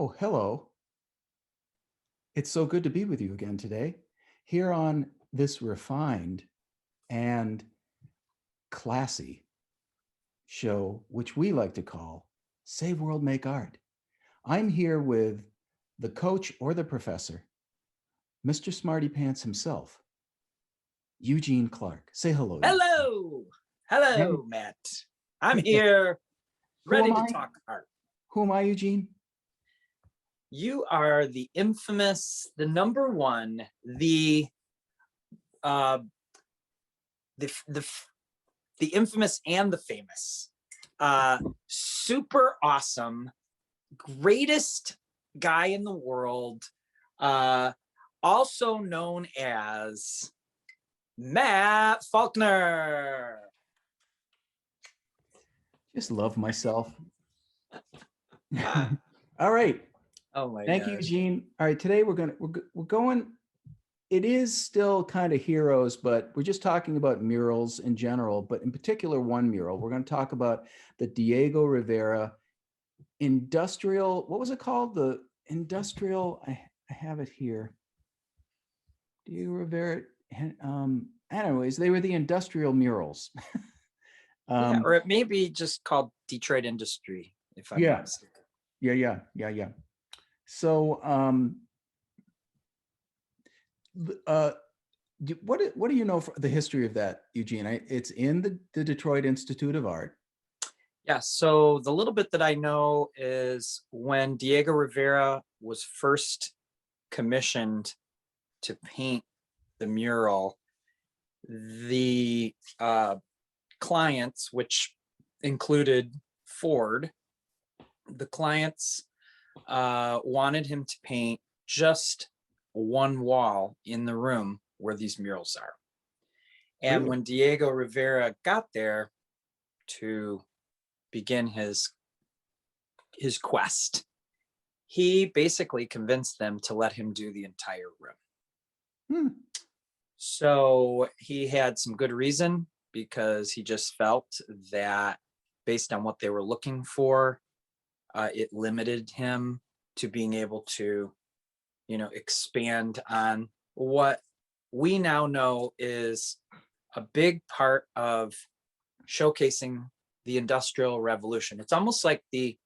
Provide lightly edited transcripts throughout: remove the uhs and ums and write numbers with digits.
Oh, hello. It's so good to be with you again today, here on this refined and classy show, which we like to call Save World, Make Art. I'm here with the coach or the professor, Mr. Smarty Pants himself, Eugene Clark. Say hello, Eugene. Hello. And Hello, Matt. I'm here who am ready to I? talk art. Who am I, Eugene? You are the infamous, the number one, uh the the the infamous and the famous, super awesome, greatest guy in the world, uh also known as Matt Faulkner. Just love myself. All right. Oh my Thank you, gosh. Eugene. All right, today we're going. It is still kind of heroes, but we're just talking about murals in general, but in particular one mural. We're going to talk about the Diego Rivera industrial, what was it called? The industrial, I have it here. Diego Rivera, anyways, they were the industrial murals. Yeah, or it may be just called Detroit Industry, if I'm not Yeah, mistaken. yeah. So, uh, what do you know for the history of that, Eugene? It's in the Detroit Institute of Art. Yeah, so the little bit that I know is when Diego Rivera was first commissioned to paint the mural, the clients, which included Ford, the clients wanted him to paint just one wall in the room where these murals are. And Really? when Diego Rivera got there to begin his quest, he basically convinced them to let him do the entire room. Hmm. So he had some good reason, because he just felt that based on what they were looking for, it limited him to being able to, expand on what we now know is a big part of showcasing the Industrial Revolution. It's almost like the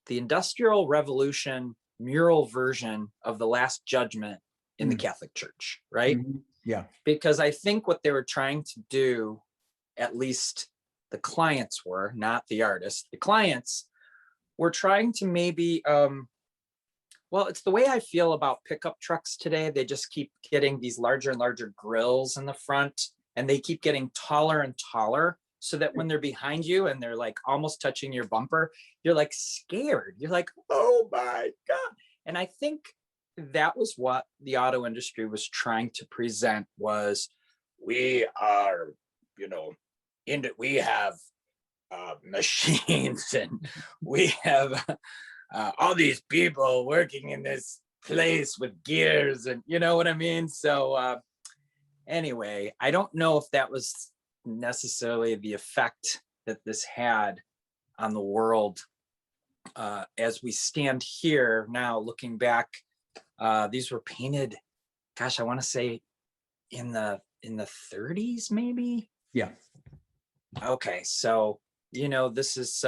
Industrial Revolution mural version of the Last Judgment in the Catholic Church, right? Mm-hmm. Yeah. Because I think what they were trying to do, at least the clients were, not the artists, the clients were trying to maybe, well, it's the way I feel about pickup trucks today. They just keep getting these larger and larger grills in the front, and they keep getting taller and taller, so that when they're behind you and they're like almost touching your bumper, you're like scared. You're like, oh my God. And I think that was what the auto industry was trying to present was, we are, we have machines, and we have all these people working in this place with gears, and you know what I mean? So anyway, I don't know if that was necessarily the effect that this had on the world. As we stand here now looking back, these were painted, gosh, I want to say in the 30s, maybe. Yeah. Okay, so this is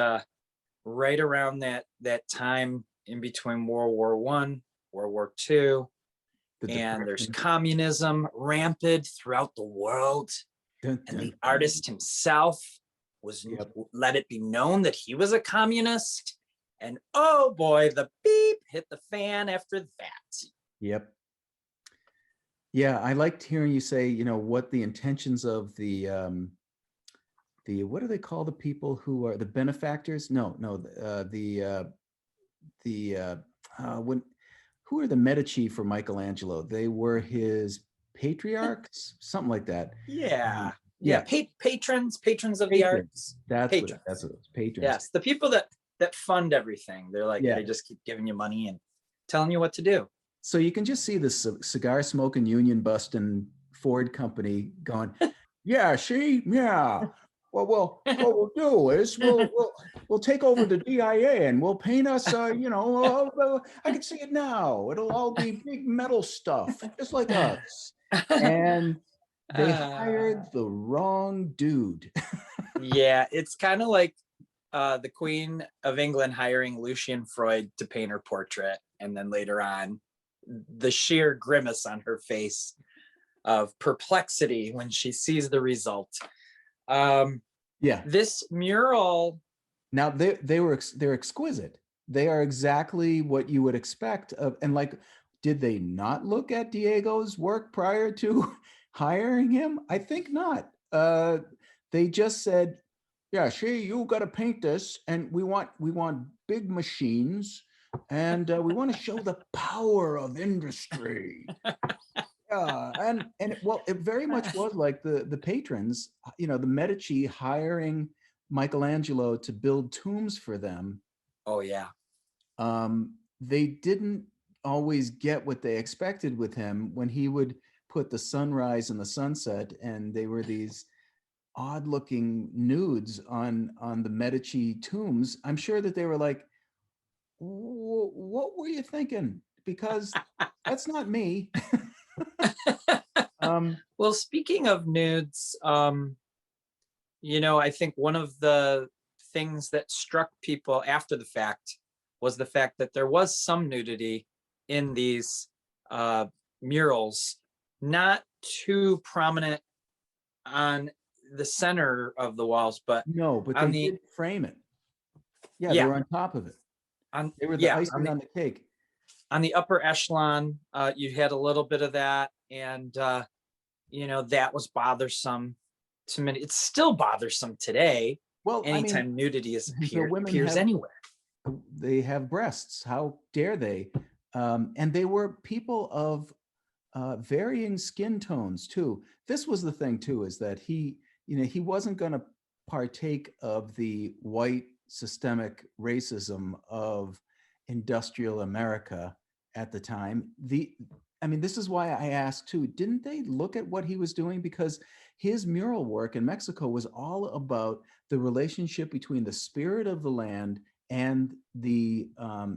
right around that time in between World War I, World War II, The and there's depression. communism rampant throughout the world. Dun, And dun, the dun. artist himself was, Yep. let it be known that he was a communist. And oh boy, the beep hit the fan after that. Yep. Yeah, I liked hearing you say, what the intentions of what do they call the people who are the benefactors? No, when who are the Medici for Michelangelo? They were his patriarchs, something like that. Yeah. Yeah. Yeah, Patrons of the patrons. arts. That's Patrons. what it was. Patrons. Yes. The people that fund everything. They're like, Yeah. they just keep giving you money and telling you what to do. So you can just see the cigar smoking, union busting Ford company going, yeah, see, yeah. well, what we'll do is we'll take over the DIA and we'll paint us, I can see it now. It'll all be big metal stuff, just like us. And they hired the wrong dude. Yeah, it's kind of like the Queen of England hiring Lucian Freud to paint her portrait, and then later on, the sheer grimace on her face of perplexity when she sees the result. Yeah. This mural. Now they're exquisite. They are exactly what you would expect of, and like, did they not look at Diego's work prior to hiring him? I think not. They just said, yeah, you got to paint this, and we want big machines, and we want to show the power of industry. Yeah, well, it very much was like the patrons, the Medici hiring Michelangelo to build tombs for them. Oh yeah. They didn't always get what they expected with him when he would put the sunrise and the sunset, and they were these odd looking nudes on the Medici tombs. I'm sure that they were like, what were you thinking? Because that's not me. Well, speaking of nudes, I think one of the things that struck people after the fact was the fact that there was some nudity in these murals, not too prominent on the center of the walls, but no, but they did frame it. Yeah, they were on top of it. They were the icing on the cake. On the upper echelon, you had a little bit of that, and that was bothersome to many. It's still bothersome today. Well, anytime nudity appears anywhere. They have breasts. How dare they? And they were people of varying skin tones too. This was the thing too, is that he wasn't going to partake of the white systemic racism of industrial America at the time. This is why I asked too, didn't they look at what he was doing? Because his mural work in Mexico was all about the relationship between the spirit of the land and the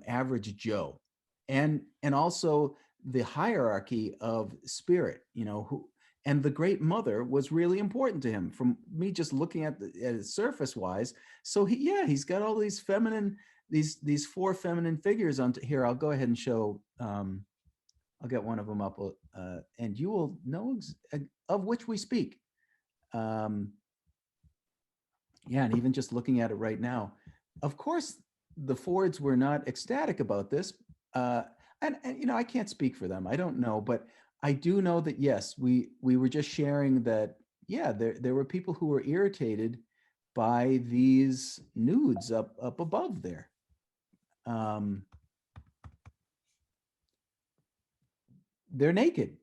average Joe, and also the hierarchy of spirit, and the Great Mother was really important to him, from me just looking at it surface wise. So he's got all these feminine, these four feminine figures on here. I'll go ahead and show. I'll get one of them up, and you will know of which we speak. And even just looking at it right now, of course, the Fords were not ecstatic about this. And I can't speak for them. I don't know, but I do know that, yes, we were just sharing that, there were people who were irritated by these nudes up above there. They're naked.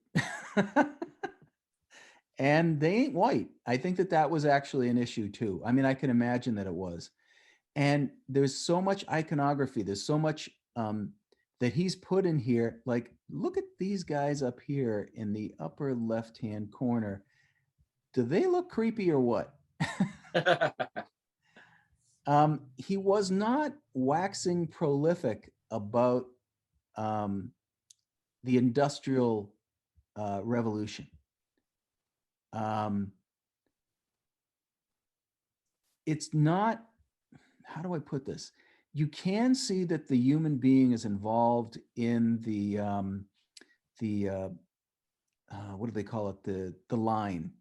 And they ain't white. I think that was actually an issue too. I can imagine that it was. And there's so much iconography. There's so much that he's put in here. Like, look at these guys up here in the upper left-hand corner. Do they look creepy or what? He was not waxing prolific about the Industrial Revolution. It's not, how do I put this? You can see that the human being is involved in the what do they call it? The line.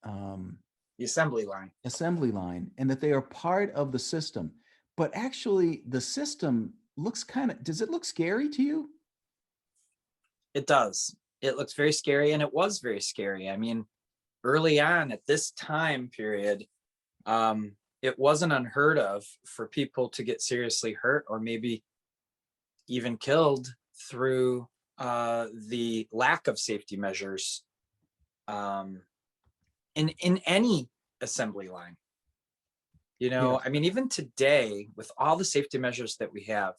The assembly line. And that they are part of the system. But actually, the system looks does it look scary to you? It does. It looks very scary, and it was very scary. Early on at this time period, it wasn't unheard of for people to get seriously hurt or maybe even killed through the lack of safety measures in any assembly line. Even today, with all the safety measures that we have,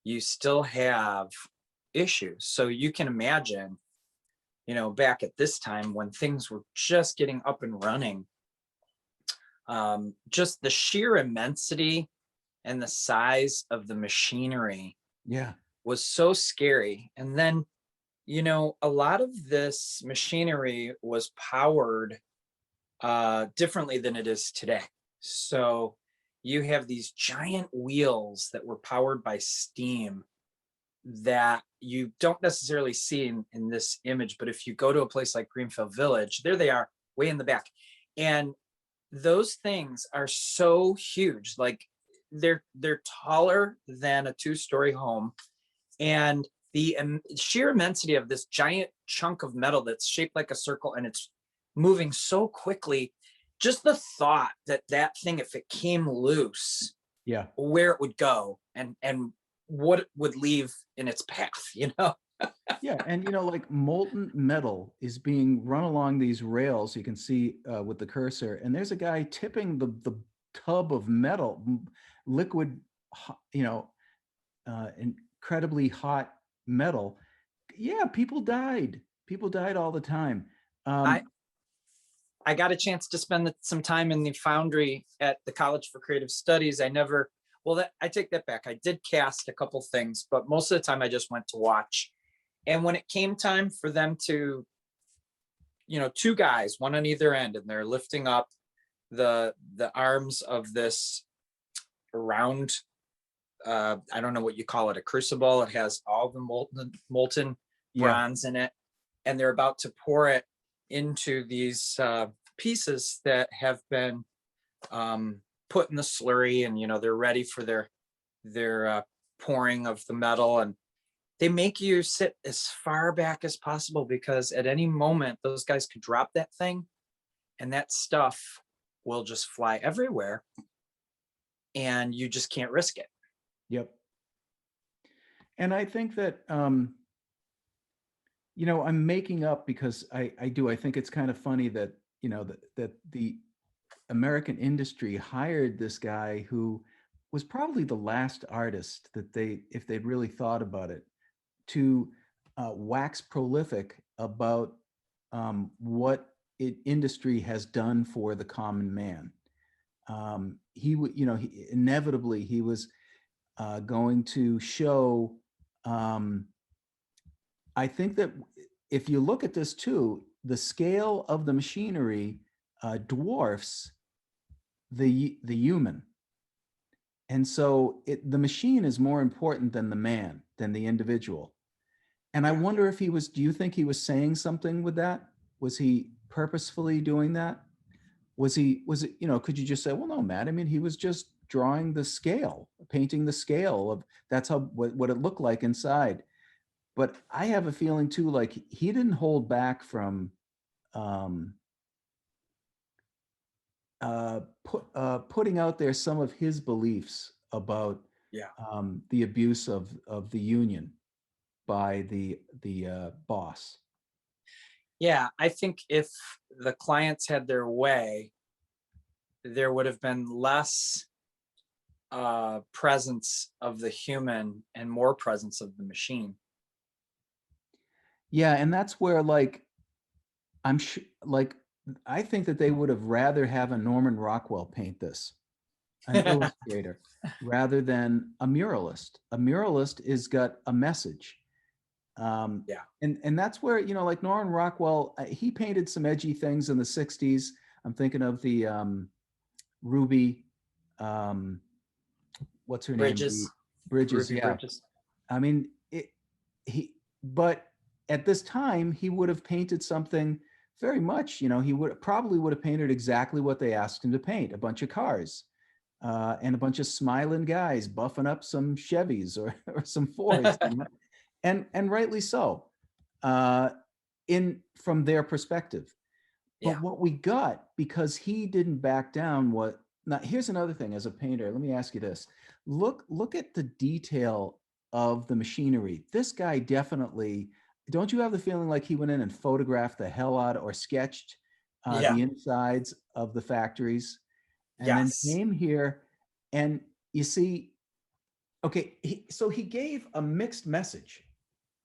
you still have issues. So you can imagine, back at this time when things were just getting up and running, Just the sheer immensity and the size of the machinery Yeah. was so scary. And then, a lot of this machinery was powered differently than it is today. So you have these giant wheels that were powered by steam that you don't necessarily see in this image. But if you go to a place like Greenfield Village, there they are way in the back. And those things are so huge. Like they're taller than a two-story home. And the sheer immensity of this giant chunk of metal that's shaped like a circle and it's moving so quickly, just the thought that that thing, if it came loose, Yeah. where it would go and what it would leave in its path. Yeah, and like molten metal is being run along these rails. You can see with the cursor, and there's a guy tipping the tub of metal, liquid, incredibly hot metal. Yeah, people died. People died all the time. I Um, I got a chance to spend some time in the foundry at the College for Creative Studies. I take that back. I did cast a couple things, but most of the time I just went to watch. And when it came time for them to, two guys, one on either end, and they're lifting up the arms of this round, I don't know what you call it, a crucible. It has all the molten yeah, bronze in it, and they're about to pour it into these pieces that have been put in the slurry, and they're ready for their pouring of the metal. And they make you sit as far back as possible because at any moment those guys could drop that thing, and that stuff will just fly everywhere, and you just can't risk it. yep. And I think that I'm making up because I do. I think it's kind of funny that that the American industry hired this guy who was probably the last artist that if they'd really thought about it, to wax prolific about what industry has done for the common man. Inevitably he was going to show. I think that if you look at this too, the scale of the machinery dwarfs the human. And so the machine is more important than the man, than the individual. And I Yeah. wonder if do you think he was saying something with that? Was he purposefully doing that? Was it, could you just say, well, no, Matt, I mean, he was just drawing the scale, painting the scale of that's what it looked like inside. But I have a feeling too, like he didn't hold back from um, putting out there some of his beliefs about Yeah. the abuse of the union by the boss. Yeah, I think if the clients had their way, there would have been less presence of the human and more presence of the machine. Yeah, and that's where I'm sure, I think that they would have rather have a Norman Rockwell paint this, an illustrator, rather than a muralist. A muralist is got a message. Yeah. And that's where, like Norman Rockwell, he painted some edgy things in the 60s. I'm thinking of the Ruby, um, what's her name? The Bridges, Bridges, Ruby yeah. Bridges. I mean, but at this time, he would have painted something very much, he would have painted exactly what they asked him to paint, a bunch of cars and a bunch of smiling guys buffing up some Chevys or some Fords, and rightly so, from their perspective. But Yeah. what we got, because he didn't back down, now here's another thing as a painter. Let me ask you this. Look at the detail of the machinery. This guy definitely, don't you have the feeling like he went in and photographed the hell out or sketched Yeah. the insides of the factories and then Yes. came here and you see, okay, so he gave a mixed message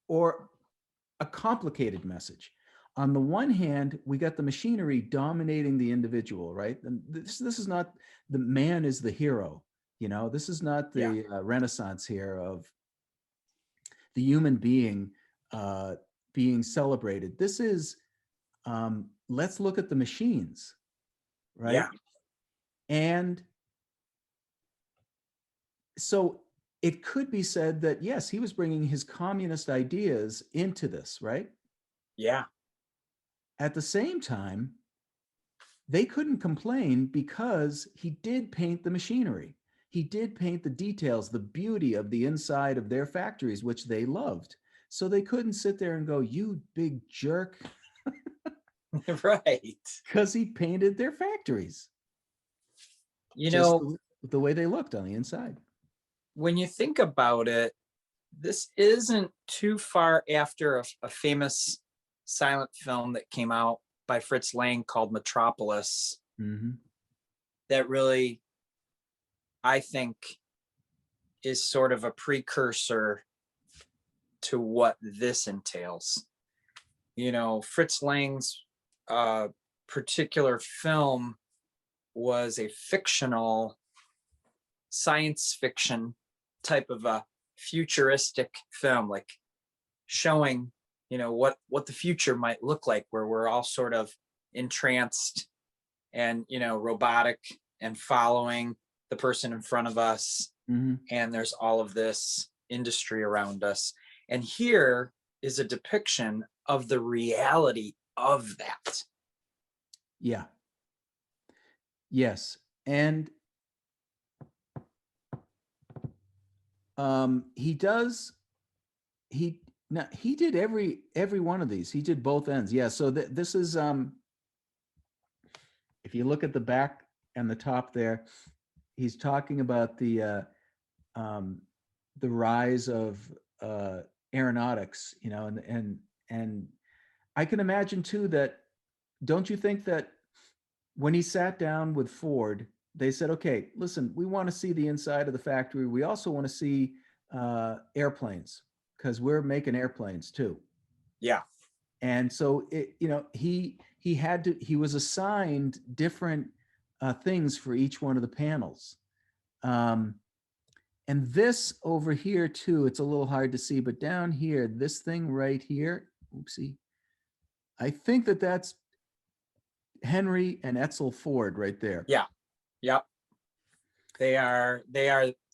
or a complicated message. on the one hand, we got the machinery dominating the individual, right? And this is not, the man is the hero, this is not Yeah. the Renaissance here of the human being being celebrated. This is, let's look at the machines, right? Yeah. And so it could be said that, yes, he was bringing his communist ideas into this, right? Yeah. At the same time, they couldn't complain because he did paint the machinery. He did paint the details, the beauty of the inside of their factories, which they loved. So they couldn't sit there and go, you big jerk, Right. because he painted their factories. You Just know, the way they looked on the inside. when you think about it, this isn't too far after a famous silent film that came out by Fritz Lang called Metropolis, Mm-hmm. that really, I think, is sort of a precursor to what this entails. Fritz Lang's particular film was a fictional science fiction type of a futuristic film, like showing, what the future might look like, where we're all sort of entranced and, robotic and following the person in front of us. Mm-hmm. And there's all of this industry around us. And here is a depiction of the reality of that. Yeah. Yes. And he did every one of these. He did both ends. Yeah. So this is, if you look at the back and the top there, he's talking about the rise of aeronautics, and I can imagine too that, don't you think that when he sat down with Ford, they said, okay, listen, we want to see the inside of the factory. We also want to see airplanes, because we're making airplanes too. Yeah. And so he was assigned different things for each one of the panels. And this over here too, it's a little hard to see, but down here, this thing right here, oopsie, I think that's Henry and Edsel Ford right there. Yeah. Yep. They are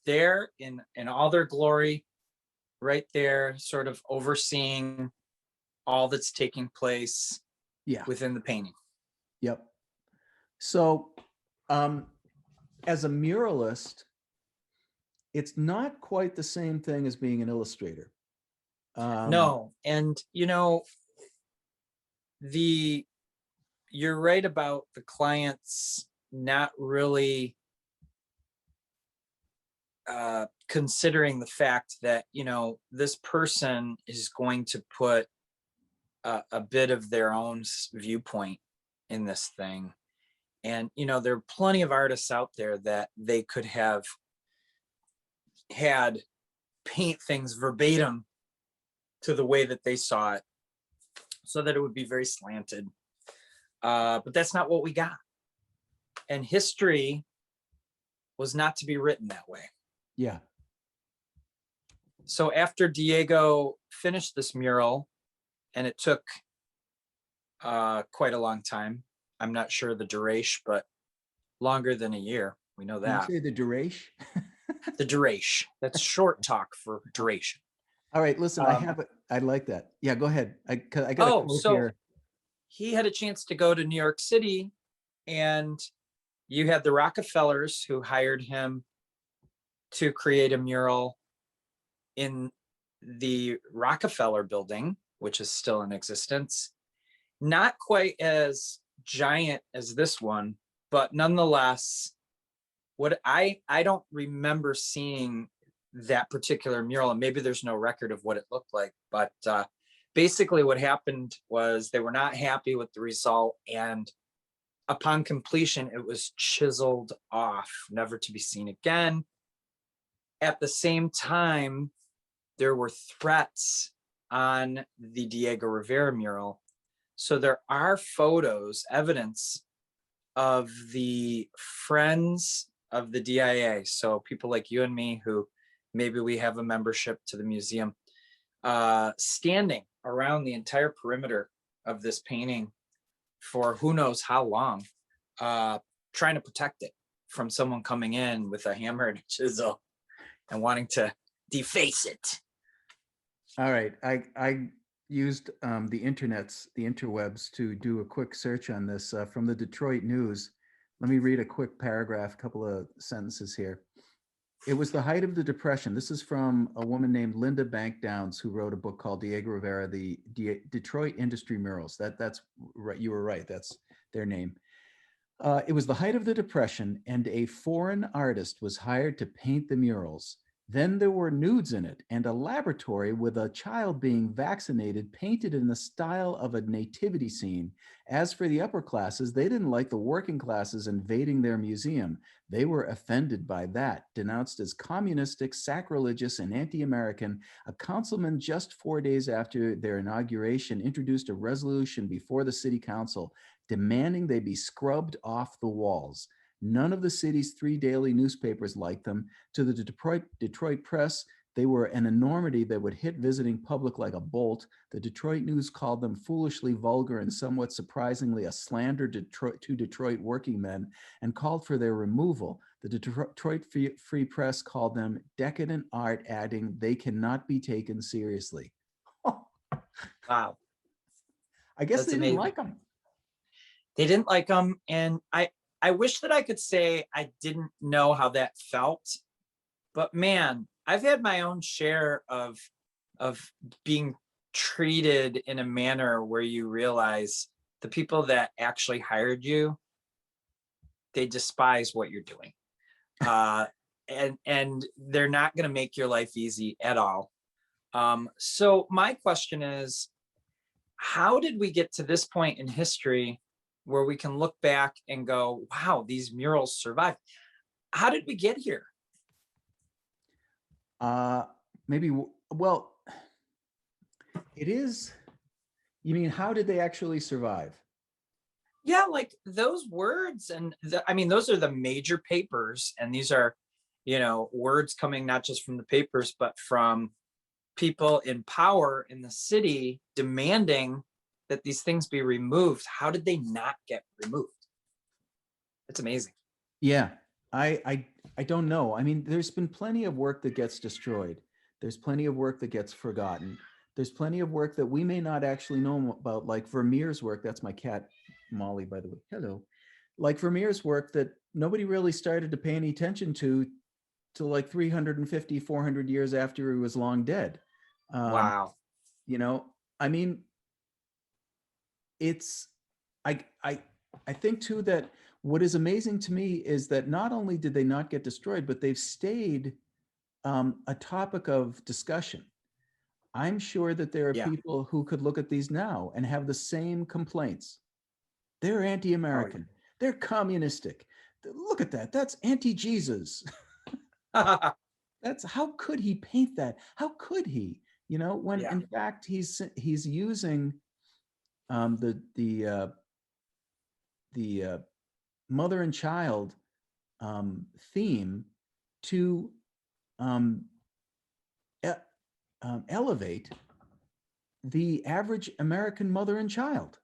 there in all their glory, right there, sort of overseeing all that's taking place within the painting. Yep. So as a muralist, it's not quite the same thing as being an illustrator. No. And you're right about the clients not really considering the fact that, this person is going to put a bit of their own viewpoint in this thing. And, there are plenty of artists out there that they could have had paint things verbatim to the way that they saw it, so that it would be very slanted. But that's not what we got. And history was not to be written that way. Yeah. So after Diego finished this mural, and it took quite a long time, I'm not sure the duration, but longer than a year. We know that. Did you say the duration? The duration. That's short talk for duration. All right, listen, I like that. Yeah, go ahead. I got a quote here. He had a chance to go to New York City, and you had the Rockefellers who hired him to create a mural in the Rockefeller building, which is still in existence. Not quite as giant as this one, but nonetheless, what I don't remember seeing that particular mural, and maybe there's no record of what it looked like, but basically what happened was they were not happy with the result, and upon completion, it was chiseled off, never to be seen again. At the same time, there were threats on the Diego Rivera mural So there are photos, evidence of the friends of the DIA. So people like you and me who maybe we have a membership to the museum, standing around the entire perimeter of this painting for who knows how long, trying to protect it from someone coming in with a hammer and a chisel and wanting to deface it. All right, I used the interwebs to do a quick search on this from the Detroit News. Let me read a quick paragraph, a couple of sentences here. It was the height of the Depression. This is from a woman named Linda Bank Downs, who wrote a book called Diego Rivera, the Detroit Industry Murals. That's right. You were right. That's their name. It was the height of the Depression, and a foreign artist was hired to paint the murals. Then there were nudes in it, and a laboratory with a child being vaccinated painted in the style of a nativity scene. As for the upper classes, they didn't like the working classes invading their museum. They were offended by that, denounced as communistic, sacrilegious, and anti-American. A councilman just 4 days after their inauguration introduced a resolution before the city council demanding they be scrubbed off the walls. None of the city's 3 daily newspapers liked them. To the Detroit press, they were an enormity that would hit visiting public like a bolt. The Detroit News called them foolishly vulgar and somewhat surprisingly a slander to Detroit working men and called for their removal. The Detroit Free Press called them decadent art, adding they cannot be taken seriously. Wow. I guess That's they didn't amazing. like them. They didn't like them. And I wish that I could say I didn't know how that felt, but man, I've had my own share of being treated in a manner where you realize the people that actually hired you, they despise what you're doing. And they're not going to make your life easy at all. So my question is, how did we get to this point in history where we can look back and go, wow, these murals survived? How did we get here? Maybe, well, it is, you mean, how did they actually survive? Yeah, like those words. And I mean, those are the major papers. And these are, words coming not just from the papers, but from people in power in the city demanding that these things be removed. How did they not get removed? It's amazing. Yeah, I don't know. I mean, there's been plenty of work that gets destroyed. There's plenty of work that gets forgotten. There's plenty of work that we may not actually know about, like Vermeer's work. That's my cat, Molly, by the way. Hello. Like Vermeer's work that nobody really started to pay any attention to till like 350, 400 years after he was long dead. Wow. You know, I mean, it's, I, I, I think too that what is amazing to me is that not only did they not get destroyed, but they've stayed a topic of discussion. I'm sure that there are Yeah. people who could look at these now and have the same complaints. They're Oh, anti-American. They're communistic. Look at that. That's anti-Jesus. yeah. That's, how could he paint that? How could he? You know, when Yeah. in fact he's using the mother and child theme to um, elevate the average American mother and child.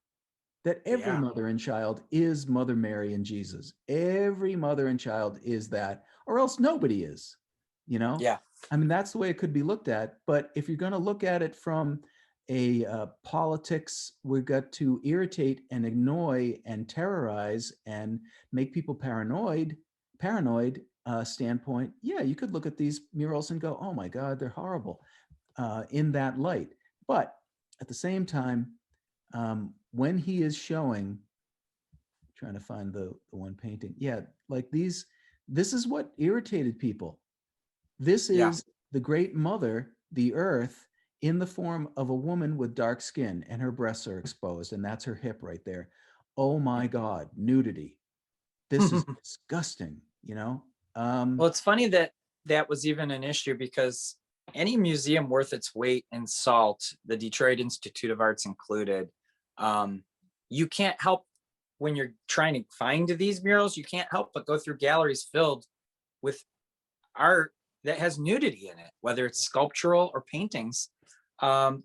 That every Yeah. mother and child is Mother Mary and Jesus. Every mother and child is that, or else nobody is, you know? Yeah. I mean, that's the way it could be looked at. But if you're going to look at it from a politics, we've got to irritate and annoy and terrorize and make people paranoid standpoint, yeah, you could look at these murals and go, oh my God, they're horrible in that light. But at the same time, when he is showing, trying to find the one painting, yeah, like these, this is what irritated people. This Yeah. is the great mother, the earth, in the form of a woman with dark skin, and her breasts are exposed, and that's her hip right there. Oh my God, nudity. This is disgusting, you know? Well, it's funny that that was even an issue because any museum worth its weight in salt, the Detroit Institute of Arts included, You can't help when you're trying to find these murals, you can't help but go through galleries filled with art that has nudity in it, whether it's sculptural or paintings.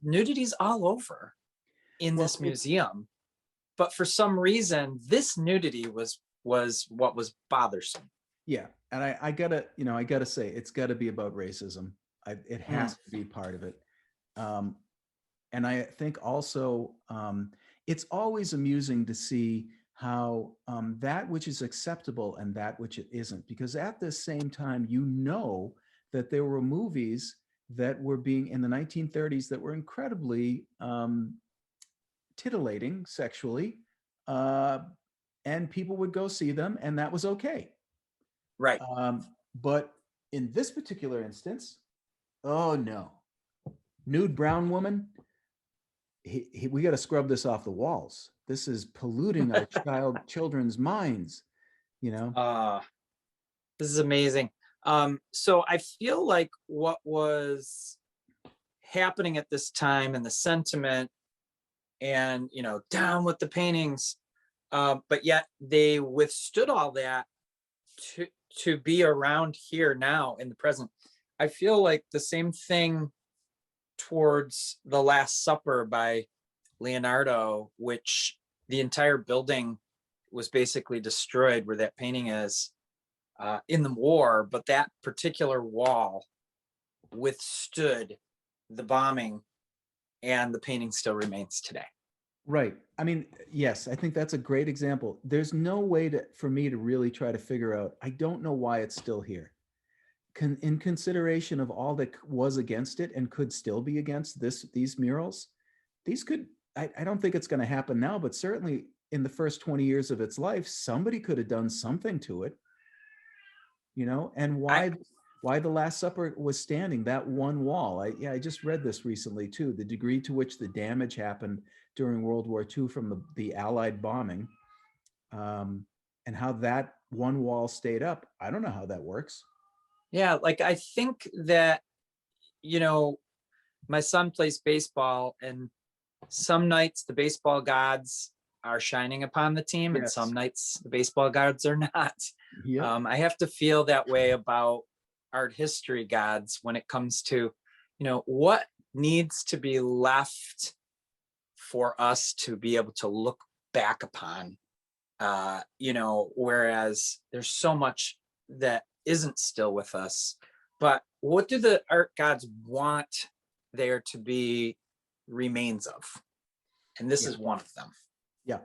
Nudity's all over in Well, this museum, but for some reason, this nudity was what was bothersome. yeah, and I gotta say, it's got to be about racism. It has to be part of it. Um, and I think also it's always amusing to see how that which is acceptable and that which it isn't, because at the same time, that there were movies that were being in the 1930s that were incredibly titillating sexually, uh, and people would go see them, and that was okay. Right. But in this particular instance, oh no, nude brown woman, we got to scrub this off the walls. This is polluting our children's minds, you know? This is amazing. So I feel like what was happening at this time and the sentiment and, down with the paintings, but yet they withstood all that to be around here now in the present. I feel like the same thing towards The Last Supper by Leonardo, which the entire building was basically destroyed where that painting is in the war, but that particular wall withstood the bombing and the painting still remains today. Right. I mean, yes, I think that's a great example. There's no way for me to really try to figure out, I don't know why it's still here. In consideration of all that was against it and could still be against these murals, I don't think it's going to happen now, but certainly in the first 20 years of its life, somebody could have done something to it, and why the Last Supper was standing, that one wall. I just read this recently too, the degree to which the damage happened during World War II from the Allied bombing, and how that one wall stayed up. I don't know how that works. Yeah, like I think that, my son plays baseball, and some nights the baseball gods are shining upon the team, and some nights the baseball gods are not. Yeah. I have to feel that way about art history gods when it comes to, what needs to be left for us to be able to look back upon. Whereas there's so much that isn't still with us. But what do the art gods want there to be remains of? And this is one of them. Yeah.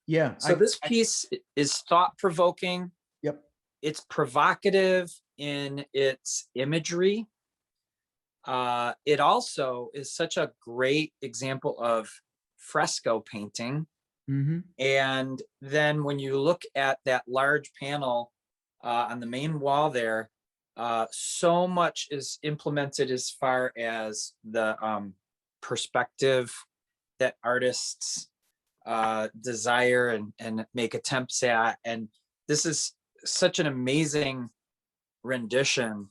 Yeah. So this piece is thought-provoking. Yep. It's provocative in its imagery. It also is such a great example of fresco painting. Mm-hmm. And then when you look at that large panel on the main wall there, so much is implemented as far as the perspective that artists desire and make attempts at. And this is such an amazing rendition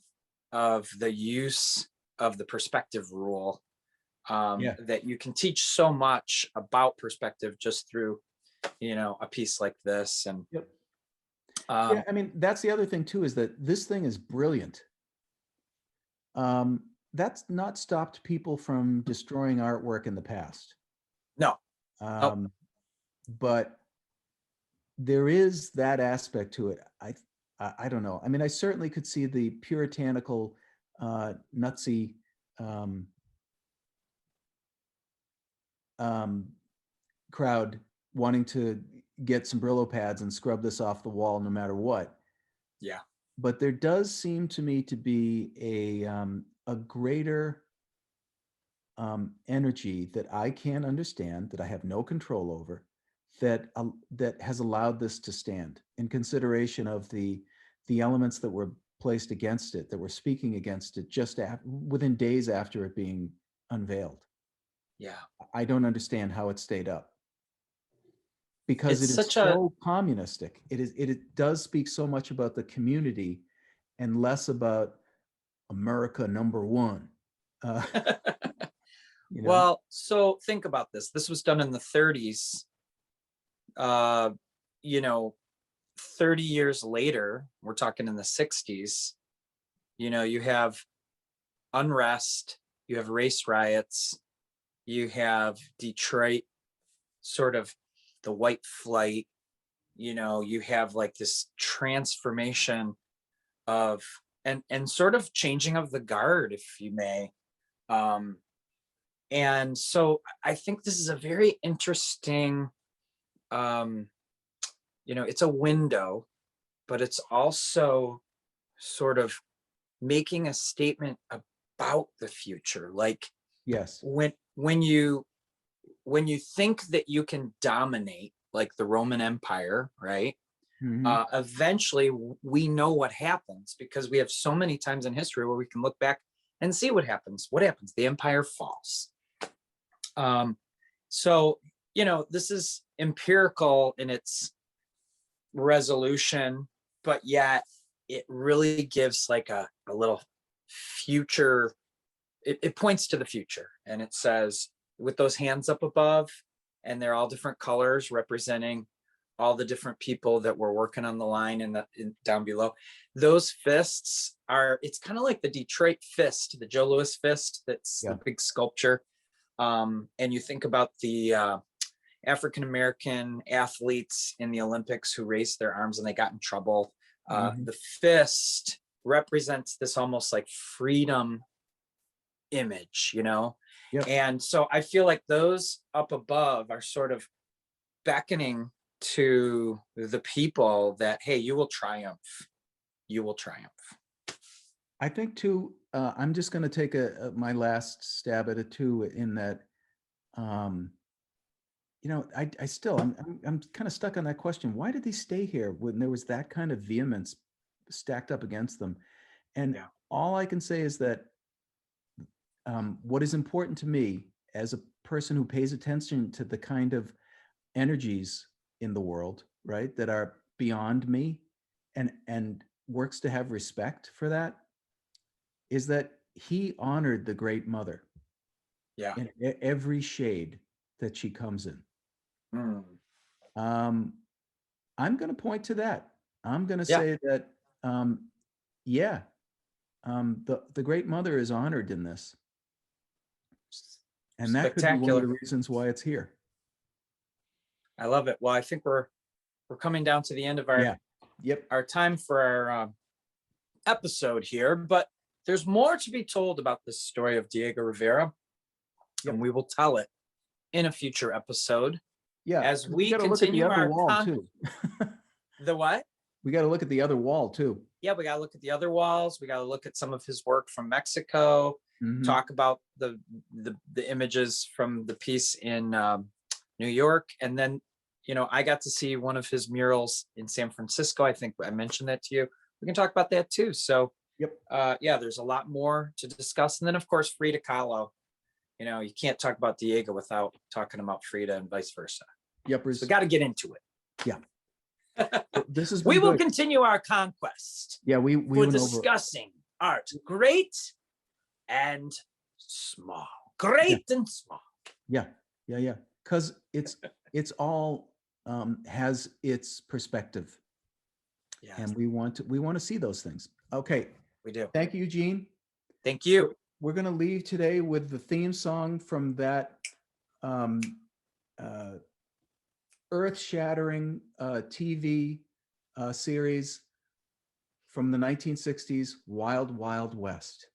of the use of the perspective rule, that you can teach so much about perspective just through, a piece like this. And yep. Yeah, I mean, that's the other thing too, is that this thing is brilliant. That's not stopped people from destroying artwork in the past. No. But there is that aspect to it. I don't know. I mean, I certainly could see the puritanical, nutsy crowd wanting to get some Brillo pads and scrub this off the wall no matter what. Yeah. But there does seem to me to be a greater energy that I can't understand, that I have no control over, that has allowed this to stand in consideration of the elements that were placed against it, that were speaking against it just within days after it being unveiled. Yeah. I don't understand how it stayed up, because it's it is so communistic. It does speak so much about the community and less about America number one. you know? Well, so think about this. This was done in the 30s. Uh, you know, 30 years later, we're talking in the 60s, you know, you have unrest, you have race riots, you have Detroit, sort of the white flight, you know, you have like this transformation of and sort of changing of the guard, if you may. Um, and so I think this is a very interesting, um, you know, it's a window, but it's also sort of making a statement about the future. Like Yes. when you think that you can dominate, like the Roman Empire, right? Hmm. Eventually, we know what happens because we have so many times in history where we can look back and see what happens. What happens? The empire falls. Um, so, you know, this is empirical in its resolution, but yet it really gives like a little future. It points to the future, and it says, with those hands up above, and they're all different colors representing all the different people that were working on the line and down below. Those fists are, it's kind of like the Detroit fist, the Joe Louis fist, that's Yeah. the big sculpture. And you think about the African-American athletes in the Olympics who raised their arms and they got in trouble. The fist represents this almost like freedom image, you know? Yep. And so I feel like those up above are sort of beckoning to the people that, hey, you will triumph. You will triumph. I think too, I'm just going to take my last stab at it too, in that, you know, I still, I'm kind of stuck on that question. Why did they stay here when there was that kind of vehemence stacked up against them? And Yeah. all I can say is that what is important to me as a person who pays attention to the kind of energies in the world, right, that are beyond me, and works to have respect for that, is that he honored the great mother Yeah. in every shade that she comes in. Mm. Um, I'm going to point to that. I'm going to Yeah. say that, yeah, the great mother is honored in this, and that could be one of Spectacular. the reasons why it's here. I love it. Well, I think we're coming down to the end of our Yeah. Yep. our time for our episode here, but there's more to be told about this story of Diego Rivera, Yep. and we will tell it in a future episode. Yeah. As we got to look at the continue other our wall too. The what? We got to look at the other wall too. Yeah, we got to look at the other walls. We got to look at some of his work from Mexico. Talk about the images from the piece in New York, and then, you know, I got to see one of his murals in San Francisco. I think I mentioned that to you. We can talk about that too. So, Yep. Yeah, there's a lot more to discuss, and then of course Frida Kahlo. You know, you can't talk about Diego without talking about Frida, and vice versa. Yep. So we got to get into it. Yeah. This is. We will continue our conquest. Yeah, we for discussing art, great and small. Great and small. Yeah. Because it's all has its perspective. Yes. And we want to see those things. Okay. We do. Thank you, Eugene. Thank you. We're going to leave today with the theme song from that earth-shattering TV series from the 1960s, Wild Wild West.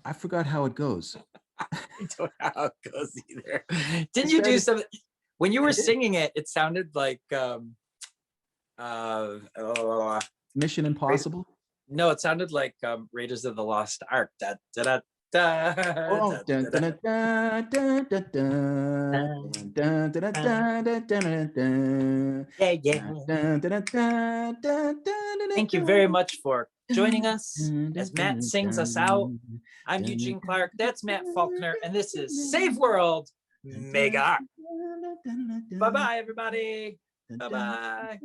I forgot how it goes. I don't know how it goes either. Didn't you do something when you were singing it? It sounded like Mission Impossible. No, it sounded like Raiders of the Lost Ark. Da, da, da, da, oh, dun, dun, dun, dun, dun, dun, dun, dun, dun, yeah. Thank you very much for joining us as Matt sings us out. I'm Eugene Clark. That's Matt Faulkner, and this is Save World Mega Art. Bye-bye, everybody. Bye-bye.